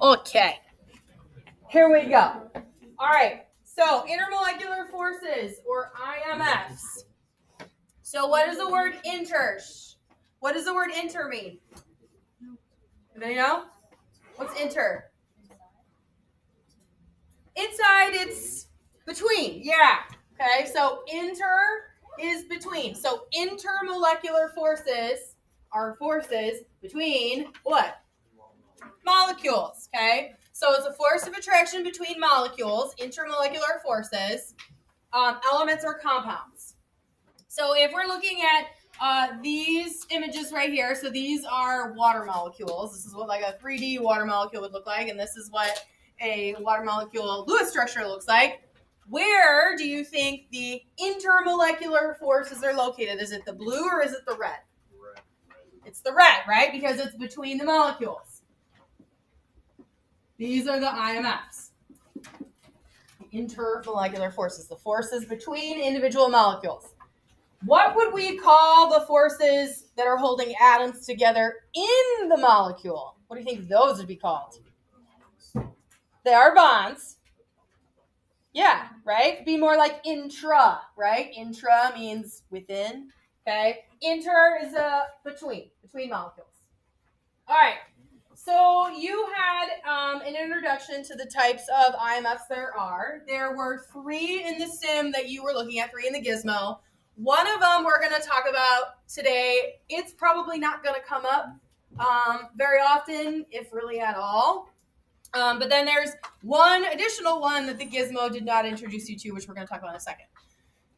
Okay, here we go. All right, so intermolecular forces, or IMFs. So what does the word inter? What does the word inter mean? Anybody know? What's inter? Inside, it's between. Yeah. Okay, so inter is between. So intermolecular forces are forces between what? Molecules. Okay, so it's a force of attraction between molecules, intermolecular forces. Elements or compounds. So if we're looking at these images right here, so these are water molecules. This is what like a 3D water molecule would look like, and this is what a water molecule Lewis structure looks like. Where do you think the intermolecular forces are located? Is it the blue or is it the red? It's the red, right? Because it's between the molecules. These are the IMFs. Intermolecular forces, the forces between individual molecules. What would we call the forces that are holding atoms together in the molecule? What do you think those would be called? They are bonds. Yeah, right? It'd be more like intra, right? Intra means within, okay? Inter is between molecules. All right. So you had an introduction to the types of IMFs there are. There were 3 in the sim that you were looking at, 3 in the gizmo. One of them we're going to talk about today. It's probably not going to come up very often, if really at all. But then there's one additional one that the gizmo did not introduce you to, which we're going to talk about in a second.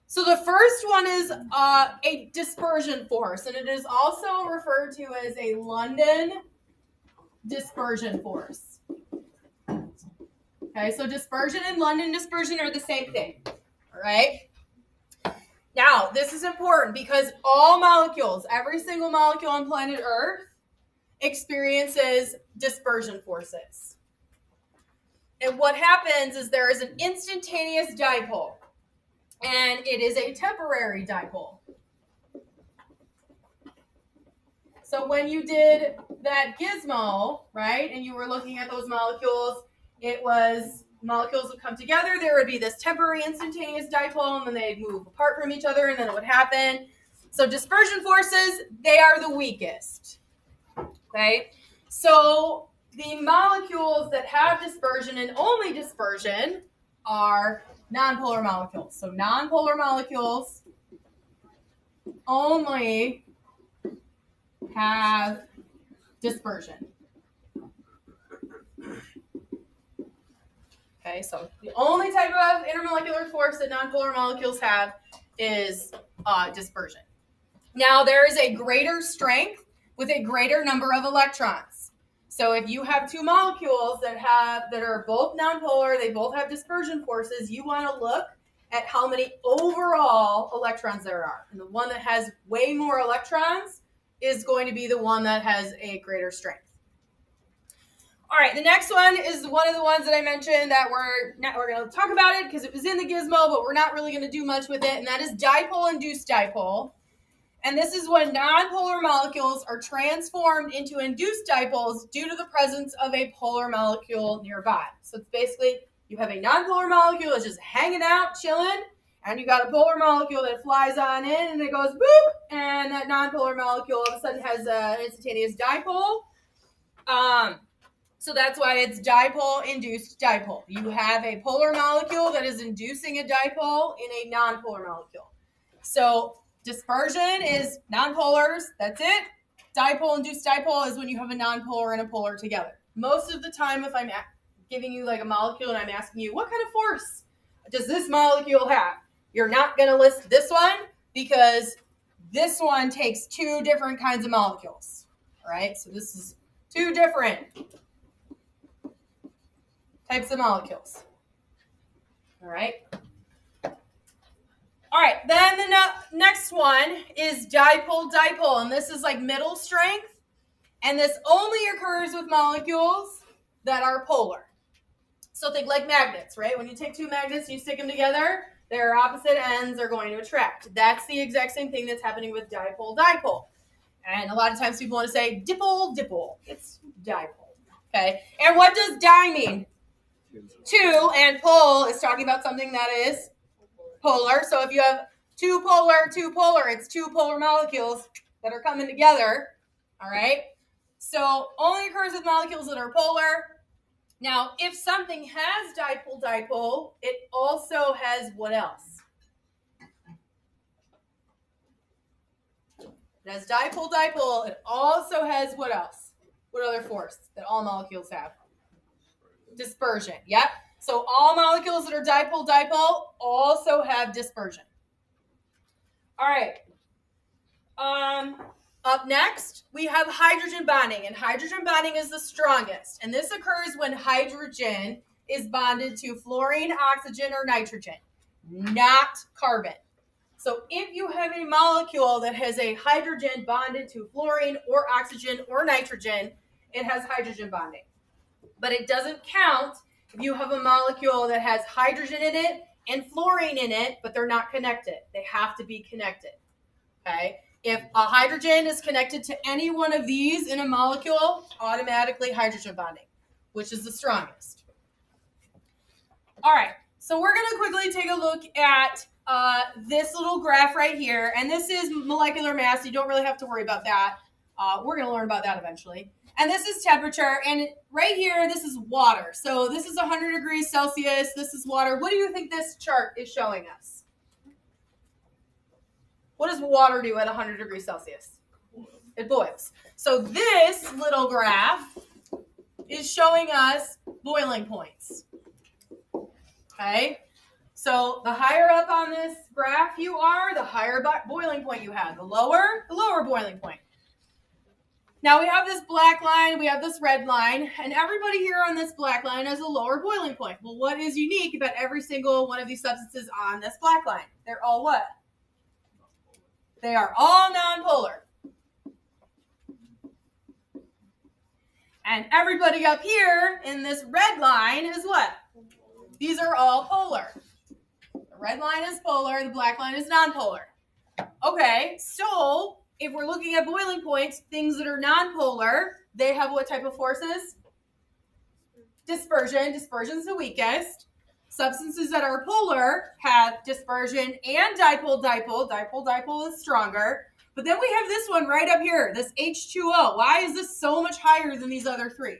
So the first one is a dispersion force, and it is also referred to as a London dispersion force. Okay, so dispersion and London dispersion are the same thing. All right. Now, this is important because all molecules, every single molecule on planet Earth, experiences dispersion forces. And what happens is there is an instantaneous dipole, and it is a temporary dipole. So when you did that gizmo, right, and you were looking at those molecules, it was molecules would come together, there would be this temporary instantaneous dipole, and then they'd move apart from each other, and then it would happen. So dispersion forces, they are the weakest. Okay? So the molecules that have dispersion and only dispersion are nonpolar molecules. So nonpolar molecules only have dispersion. Okay, so the only type of intermolecular force that nonpolar molecules have is dispersion. Now, there is a greater strength with a greater number of electrons. So if you have 2 molecules that are both nonpolar, they both have dispersion forces, you want to look at how many overall electrons there are. And the one that has way more electrons is going to be the one that has a greater strength. All right, the next one is one of the ones that I mentioned that we're going to talk about it because it was in the gizmo, but we're not really going to do much with it, and that is dipole-induced dipole. And this is when nonpolar molecules are transformed into induced dipoles due to the presence of a polar molecule nearby. So it's basically you have a nonpolar molecule that's just hanging out, chilling, and you got a polar molecule that flies on in and it goes boop, and that nonpolar molecule all of a sudden has an instantaneous dipole. So that's why it's dipole-induced dipole. You have a polar molecule that is inducing a dipole in a nonpolar molecule. So dispersion is nonpolars, that's it. Dipole-induced dipole is when you have a nonpolar and a polar together. Most of the time, if I'm giving you like a molecule and I'm asking you, what kind of force does this molecule have? You're not going to list this one because this one takes 2 different kinds of molecules. All right, so this is 2 different types of molecules. All right. All right, then the next one is dipole-dipole, and this is like middle strength, and this only occurs with molecules that are polar. So think like magnets, right? When you take 2 magnets and you stick them together, their opposite ends are going to attract. That's the exact same thing that's happening with dipole-dipole. And a lot of times people want to say dipole-dipole. It's dipole, Okay, and what does di mean? Two, and pol is talking about something that is polar. So if you have two polar, it's two polar molecules that are coming together. All right, so only occurs with molecules that are polar. Now, if something has dipole, it also has what else? It has dipole, it also has what else? What other force that all molecules have? Dispersion, yep. So all molecules that are dipole also have dispersion. All right. Up next, we have hydrogen bonding, and hydrogen bonding is the strongest. And this occurs when hydrogen is bonded to fluorine, oxygen, or nitrogen, not carbon. So if you have a molecule that has a hydrogen bonded to fluorine or oxygen or nitrogen, it has hydrogen bonding. But it doesn't count if you have a molecule that has hydrogen in it and fluorine in it, but they're not connected. They have to be connected. Okay? If a hydrogen is connected to any one of these in a molecule, automatically hydrogen bonding, which is the strongest. All right, so we're going to quickly take a look at this little graph right here, and this is molecular mass. You don't really have to worry about that. We're going to learn about that eventually. And this is temperature, and right here, this is water. So this is 100 degrees Celsius. This is water. What do you think this chart is showing us? What does water do at 100 degrees Celsius? It boils. So this little graph is showing us boiling points. Okay? So the higher up on this graph you are, the higher boiling point you have. The lower boiling point. Now we have this black line, we have this red line, and everybody here on this black line has a lower boiling point. Well, what is unique about every single one of these substances on this black line? They're all what? They are all nonpolar. And everybody up here in this red line is what? These are all polar. The red line is polar, the black line is nonpolar. Okay, so if we're looking at boiling points, things that are nonpolar, they have what type of forces? Dispersion. Dispersion is the weakest. Substances that are polar have dispersion and dipole. Dipole is stronger. But then we have this one right up here, this H2O. Why is this so much higher than these other three?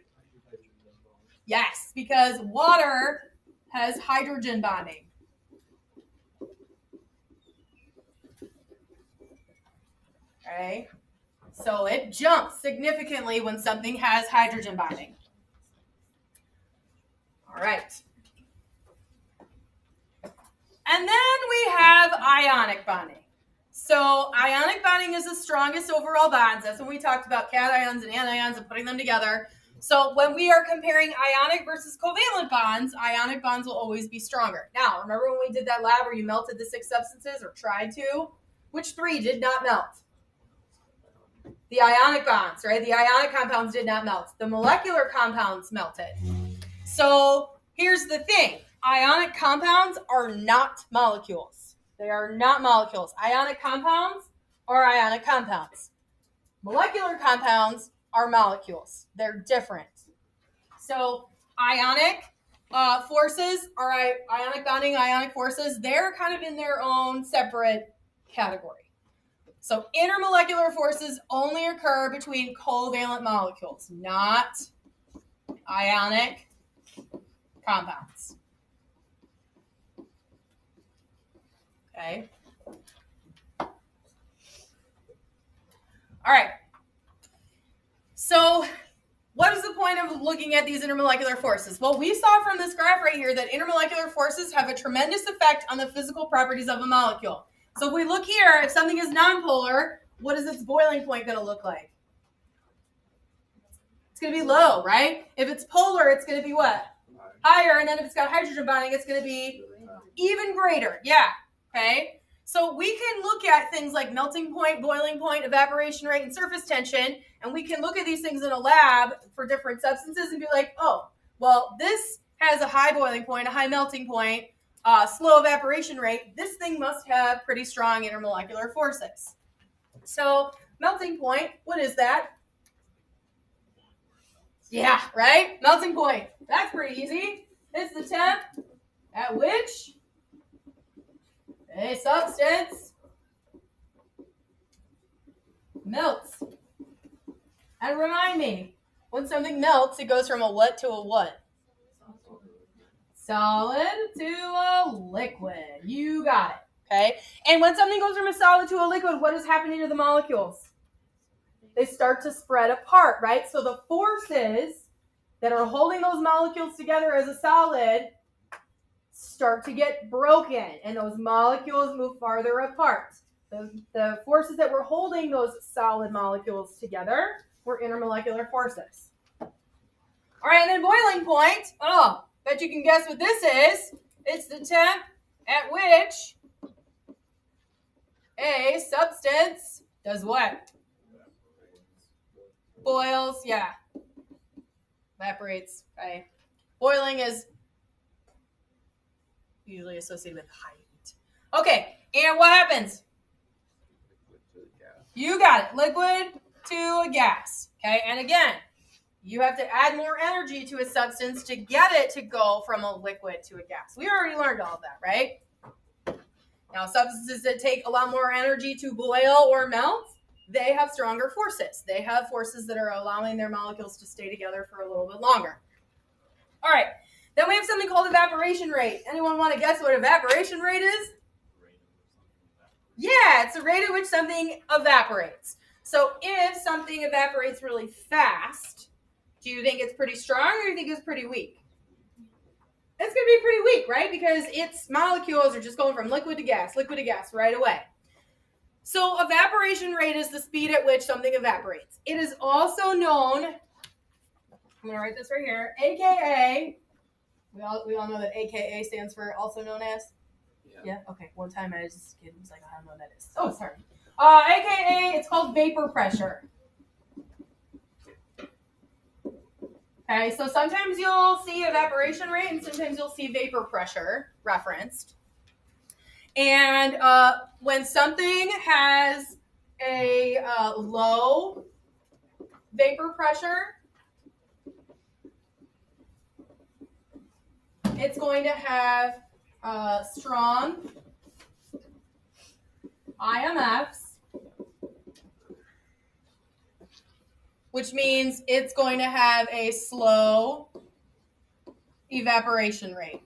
Yes, because water has hydrogen bonding. Okay, so it jumps significantly when something has hydrogen bonding. All right. And then we have ionic bonding. So ionic bonding is the strongest overall bonds. That's when we talked about cations and anions and putting them together. So when we are comparing ionic versus covalent bonds, ionic bonds will always be stronger. Now, remember when we did that lab where you melted the 6 substances or tried to? Which 3 did not melt? The ionic bonds, right? The ionic compounds did not melt. The molecular compounds melted. So here's the thing. Ionic compounds are not molecules. They are not molecules. Ionic compounds are ionic compounds. Molecular compounds are molecules. They're different. So ionic forces are ionic bonding, ionic forces. They're kind of in their own separate category. So intermolecular forces only occur between covalent molecules, not ionic compounds. Okay. All right. So what is the point of looking at these intermolecular forces? Well, we saw from this graph right here that intermolecular forces have a tremendous effect on the physical properties of a molecule. So if we look here, if something is nonpolar, what is its boiling point going to look like? It's going to be low, right? If it's polar, it's going to be what? Higher. And then if it's got hydrogen bonding, it's going to be even greater. Yeah. Okay. So we can look at things like melting point, boiling point, evaporation rate, and surface tension. And we can look at these things in a lab for different substances and be like, oh, well, this has a high boiling point, a high melting point, slow evaporation rate. This thing must have pretty strong intermolecular forces. So melting point, what is that? Yeah, right? Melting point. That's pretty easy. It's the temp at which a substance melts. And remind me, when something melts, it goes from a what to a what? Solid to a liquid. You got it. Okay? And when something goes from a solid to a liquid, what is happening to the molecules? They start to spread apart, right? So the forces that are holding those molecules together as a solid start to get broken, and those molecules move farther apart. The forces that were holding those solid molecules together were intermolecular forces. All right, and then boiling point. Oh, bet you can guess what this is. It's the temp at which a substance does what? Boils, yeah. Evaporates, right? Boiling is usually associated with high heat. Okay, and what happens? You got it. Liquid to a gas. Okay, and again, you have to add more energy to a substance to get it to go from a liquid to a gas. We already learned all of that, right? Now, substances that take a lot more energy to boil or melt, they have stronger forces. They have forces that are allowing their molecules to stay together for a little bit longer. All right, then we have something called evaporation rate. Anyone want to guess what evaporation rate is? Yeah, it's the rate at which something evaporates. So if something evaporates really fast, do you think it's pretty strong or do you think it's pretty weak? It's going to be pretty weak, right? Because its molecules are just going from liquid to gas right away. So evaporation rate is the speed at which something evaporates. It is also known, I'm going to write this right here, AKA, we all know that AKA stands for also known as? Yeah? Okay, one time I was just kidding. I was like, I don't know what that is. Oh, sorry. AKA, it's called vapor pressure. Okay, so sometimes you'll see evaporation rate and sometimes you'll see vapor pressure referenced. And when something has a low vapor pressure, it's going to have strong IMFs, which means it's going to have a slow evaporation rate.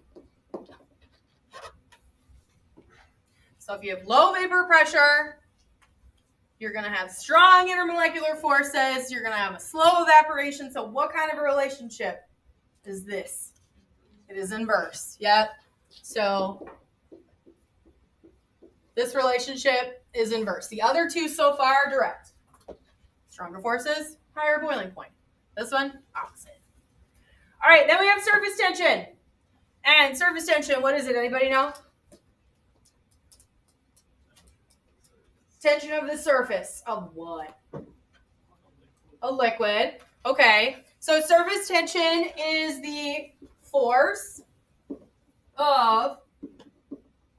So if you have low vapor pressure, you're going to have strong intermolecular forces, you're going to have a slow evaporation. So what kind of a relationship is this? It is inverse. Yep. So this relationship is inverse. The other two so far are direct. Stronger forces, higher boiling point. This one, opposite. All right, then we have surface tension. And surface tension, what is it? Anybody know? Tension of the surface of what? A liquid. Okay. So surface tension is the force of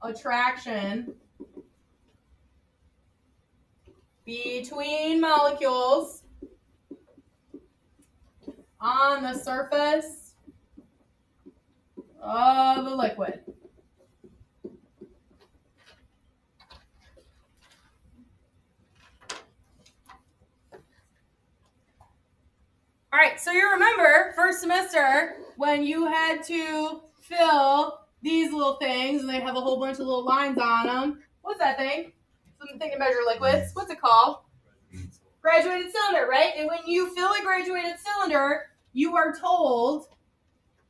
attraction between molecules on the surface of a liquid. All right, so you remember first semester when you had to fill these little things and they have a whole bunch of little lines on them. What's that thing? Something to measure liquids. What's it called? Graduated cylinder, right? And when you fill a graduated cylinder, you are told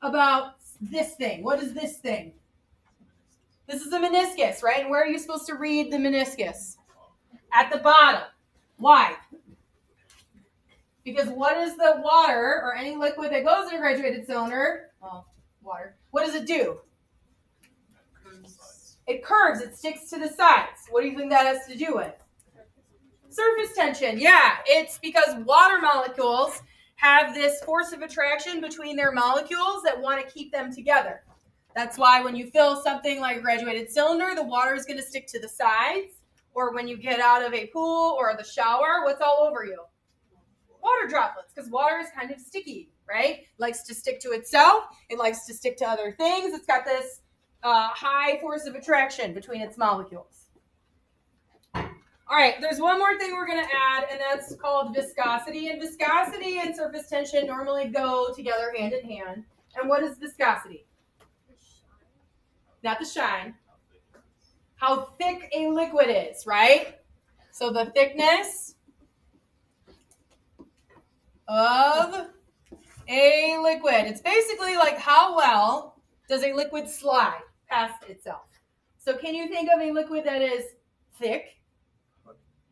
about this thing. What is this thing? This is a meniscus, right? And where are you supposed to read the meniscus? At the bottom. Why? Because what is the water or any liquid that goes in a graduated cylinder? Well, water. What does it do? It curves. It sticks to the sides. What do you think that has to do with? Surface tension. Yeah, it's because water molecules have this force of attraction between their molecules that want to keep them together. That's why when you fill something like a graduated cylinder, the water is going to stick to the sides. Or when you get out of a pool or the shower, what's all over you? Water droplets, because water is kind of sticky, right? It likes to stick to itself. It likes to stick to other things. It's got this high force of attraction between its molecules. All right, there's one more thing we're going to add, and that's called viscosity. And viscosity and surface tension normally go together hand in hand. And what is viscosity? Not the shine. How thick a liquid is, right? So the thickness of a liquid. It's basically like how well does a liquid slide past itself. So can you think of a liquid that is thick?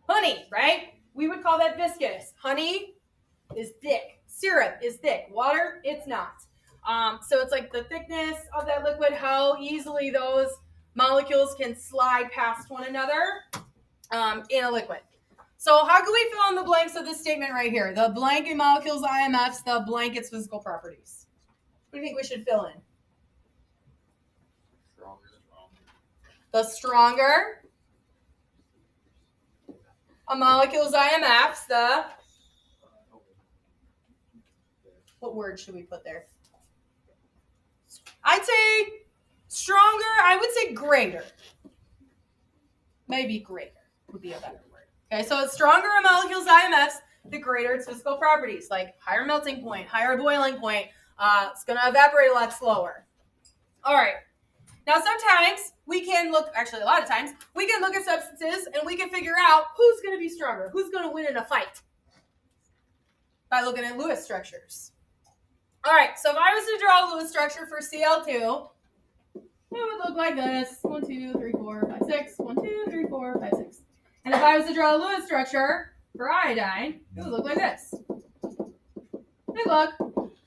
Honey, right? We would call that viscous. Honey is thick. Syrup is thick. Water, it's not. So it's like the thickness of that liquid, how easily those molecules can slide past one another in a liquid. So how can we fill in the blanks of this statement right here? The blank in molecules, IMFs, the blank its physical properties. What do you think we should fill in? The stronger a molecule's IMFs, the... What word should we put there? I'd say stronger. I would say greater. Maybe greater would be a better word. Okay, so it's stronger a molecule's IMFs, the greater its physical properties, like higher melting point, higher boiling point. It's going to evaporate a lot slower. All right. Now, sometimes we can look, actually a lot of times, we can look at substances and we can figure out who's going to be stronger, who's going to win in a fight by looking at Lewis structures. All right, so if I was to draw a Lewis structure for Cl2, it would look like this. 1, 2, 3, 4, 5, 6. 1, 2, 3, 4, 5, 6. And if I was to draw a Lewis structure for iodine, it would look like this. They look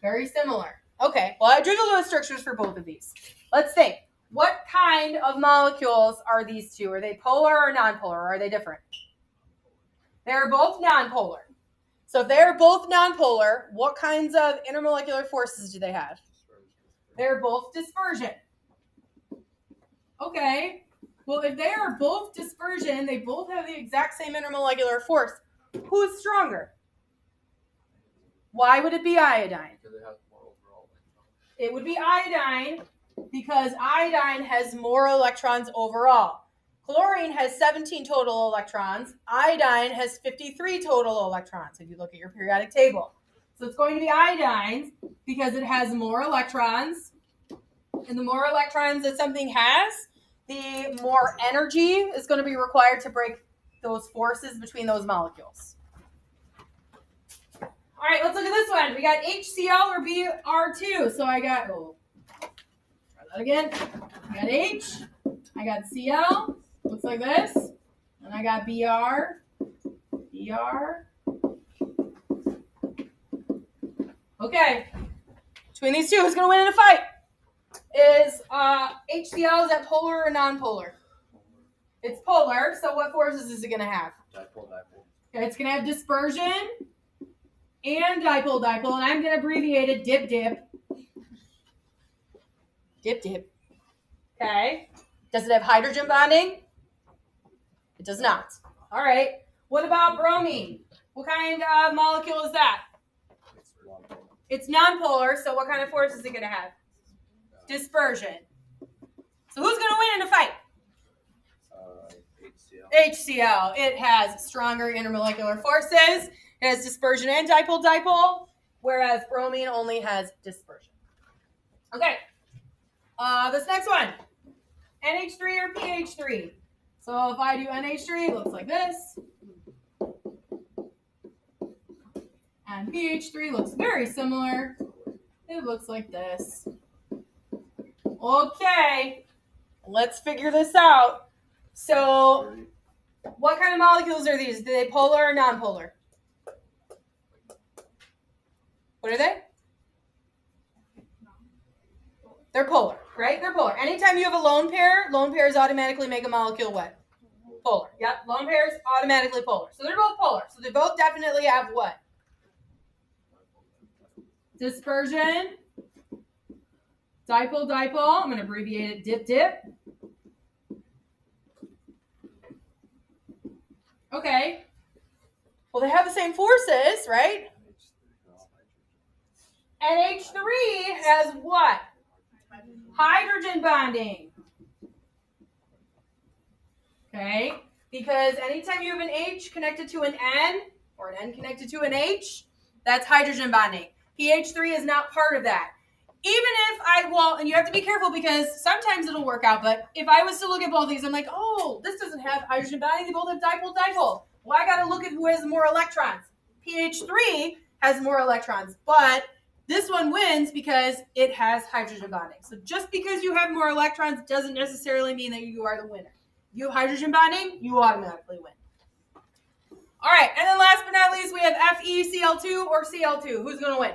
very similar. Okay, well, I drew the Lewis structures for both of these. Let's think. What kind of molecules are these two? Are they polar or nonpolar? Or are they different? They're both nonpolar. So if they're both nonpolar, what kinds of intermolecular forces do they have? They're both dispersion. Okay. Well, if they are both dispersion, they both have the exact same intermolecular force. Who's stronger? Why would it be iodine? It would be iodine because iodine has more electrons overall. Chlorine has 17 total electrons. Iodine has 53 total electrons if you look at your periodic table. So it's going to be iodine because it has more electrons. And the more electrons that something has, the more energy is going to be required to break those forces between those molecules. All right, let's look at this one. We got HCl or Br2. So I got, try that again. I got H, I got Cl. Looks like this. And I got Br. Okay. Between these two, who's going to win in a fight? Is HCl, is that polar or nonpolar? It's polar. So what forces is it going to have? Dipole. Okay, it's going to have dispersion and dipole. And I'm going to abbreviate it dip. Okay. Does it have hydrogen bonding? It does not. All right. What about bromine? What kind of molecule is that? It's nonpolar, so what kind of force is it going to have? Dispersion. So who's going to win in a fight? HCl. It has stronger intermolecular forces. It has dispersion and dipole, whereas bromine only has dispersion. Okay. This next one. NH3 or pH3? So if I do NH3, it looks like this. And pH3 looks very similar. It looks like this. Okay, let's figure this out. So what kind of molecules are these? Are they polar or nonpolar? What are they? They're polar, right? They're polar. Anytime you have a lone pairs automatically make a molecule what? Polar. Yep, lone pairs automatically polar. So they're both polar. So they both definitely have what? Dispersion. Dipole. I'm going to abbreviate it dip. Okay. Well, they have the same forces, right? NH3 has what? Hydrogen bonding. Okay? Because anytime you have an H connected to an N, or an N connected to an H, that's hydrogen bonding. pH3 is not part of that. Even if and you have to be careful because sometimes it'll work out, but if I was to look at both of these, I'm like, oh, this doesn't have hydrogen bonding, they both have dipole-dipole. Well, I gotta look at who has more electrons. pH3 has more electrons, but this one wins because it has hydrogen bonding. So just because you have more electrons doesn't necessarily mean that you are the winner. If you have hydrogen bonding, you automatically win. All right, and then last but not least, we have FeCl2 or Cl2. Who's going to win?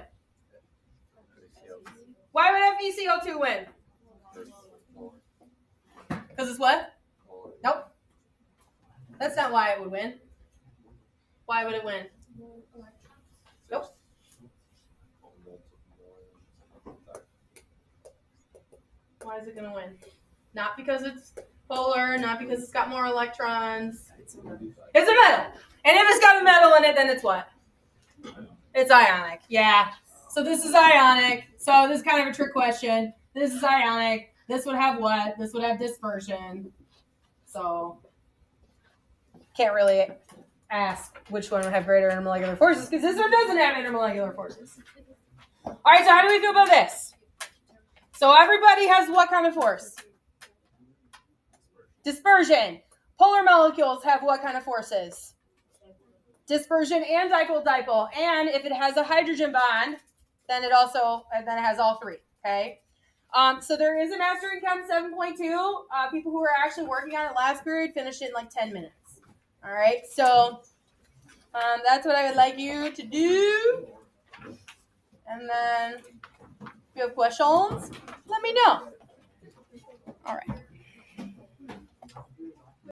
Why would FeCl2 win? Because it's what? Nope. That's not why it would win. Why would it win? Nope. Why is it going to win? Not because it's polar, not because it's got more electrons. It's a metal. And if it's got a metal in it, then it's what? It's ionic. Yeah. So this is ionic. So this is kind of a trick question. This is ionic. This would have what? This would have dispersion. So can't really ask which one would have greater intermolecular forces because this one doesn't have intermolecular forces. All right, so how do we feel about this? So everybody has what kind of force? Dispersion. Polar molecules have what kind of forces? Dispersion and dipole-dipole. And if it has a hydrogen bond, then it has all three. Okay. So there is a Master in Chem 7.2. People who were actually working on it last period finished it in like 10 minutes. All right. So that's what I would like you to do. And then if you have questions, let me know. All right.